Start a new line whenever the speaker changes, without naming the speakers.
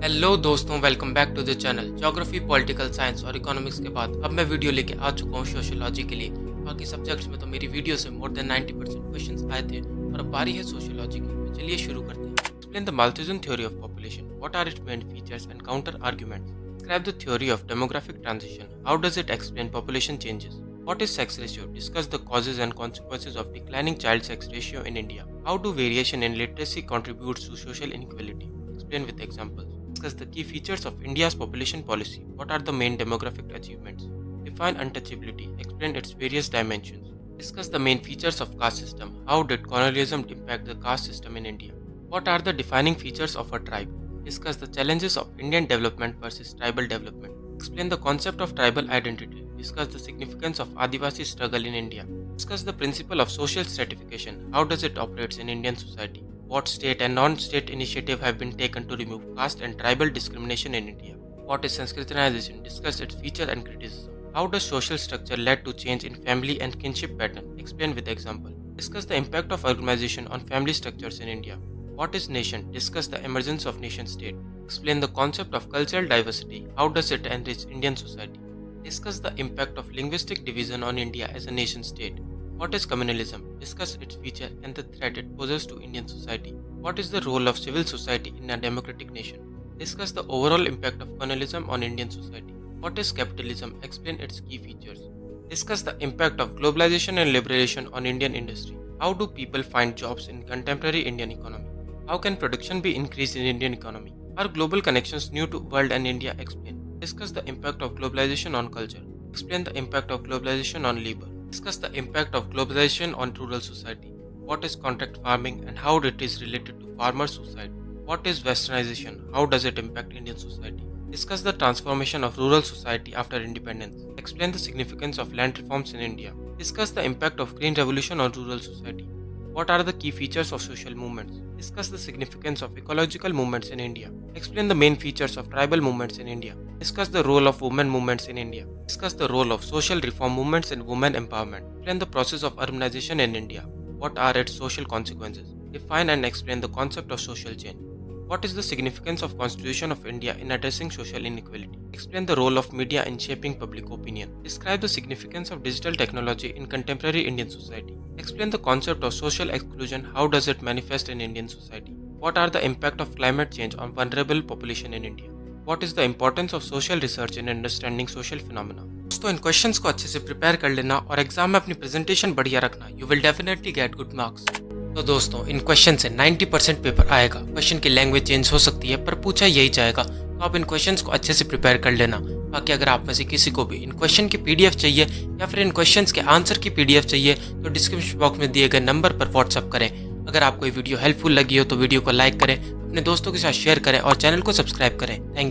Hello दोस्तों, welcome back to the channel. Geography, political science और economics के बाद अब मैं वीडियो लेके आ चुका हूँ सोशियोलॉजी के लिए। बाकी सब्जेक्ट्स में तो मेरी वीडियो से मोर देन 90% क्वेश्चंस आए थे और अब बारी है सोशियोलॉजी की। तो चलिए शुरू करते हैं। Explain the Malthusian theory of population, what are its main features and counter arguments. Describe the theory of demographic transition, how does it explain population changes. What is sex ratio? Discuss the causes and consequences of declining child sex ratio in India. How do variation in literacy contributes to social inequality? Explain with examples. Discuss the key features of India's population policy. What are the main demographic achievements? Define untouchability. Explain its various dimensions. Discuss the main features of caste system. How did colonialism impact the caste system in India? What are the defining features of a tribe? Discuss the challenges of Indian development versus tribal development. Explain the concept of tribal identity. Discuss the significance of Adivasi struggle in India. Discuss the principle of social stratification. How does it operate in Indian society? What state and non-state initiative have been taken to remove caste and tribal discrimination in India? What is Sanskritanization? Discuss its feature and criticism. How does social structure led to change in family and kinship pattern? Explain with example. Discuss the impact of urbanization on family structures in India. What is nation? Discuss the emergence of nation state. Explain the concept of cultural diversity. How does it enrich Indian society? Discuss the impact of linguistic division on India as a nation state. What is communalism? Discuss its feature and the threat it poses to Indian society. What is the role of civil society in a democratic nation? Discuss the overall impact of colonialism on Indian society. What is capitalism? Explain its key features. Discuss the impact of globalization and liberation on Indian industry. How do people find jobs in contemporary Indian economy? How can production be increased in Indian economy? Are global connections new to world and India? Explain. Discuss the impact of globalization on culture. Explain the impact of globalization on labor. Discuss the impact of globalization on rural society. What is contract farming and how it is related to farmer suicide? What is westernization? How does it impact Indian society? Discuss the transformation of rural society after independence. Explain the significance of land reforms in India. Discuss the impact of green revolution on rural society. What are the key features of social movements? Discuss the significance of ecological movements in India. Explain the main features of tribal movements in India. Discuss the role of women movements in India. Discuss the role of social reform movements in women empowerment. Explain the process of urbanization in India. What are its social consequences? Define and explain the concept of social change. What is the significance of Constitution of India in addressing social inequality? Explain the role of media in shaping public opinion. Describe the significance of digital technology in contemporary Indian society. Explain the concept of social exclusion. How does it manifest in Indian society? What are the impact of climate change on vulnerable population in India? What is the importance of social research in understanding social phenomena? दोस्तों, इन questions को अच्छे से prepare कर लेना और exam में अपनी presentation बढ़िया रखना। You will definitely get good marks. तो दोस्तों, इन क्वेश्चन से 90% पेपर आएगा। क्वेश्चन की लैंग्वेज चेंज हो सकती है पर पूछा यही जाएगा, तो आप इन क्वेश्चंस को अच्छे से प्रिपेयर कर लेना। बाकी अगर आप में से किसी को भी इन क्वेश्चन की पीडीएफ चाहिए या फिर इन क्वेश्चंस के आंसर की पीडीएफ चाहिए तो डिस्क्रिप्शन बॉक्स में दिए गए नंबर पर व्हाट्सअप करें। अगर आपको ये वीडियो हेल्पफुल लगी हो तो वीडियो को लाइक करें, अपने दोस्तों के साथ शेयर करें और चैनल को सब्सक्राइब करें। Thank you.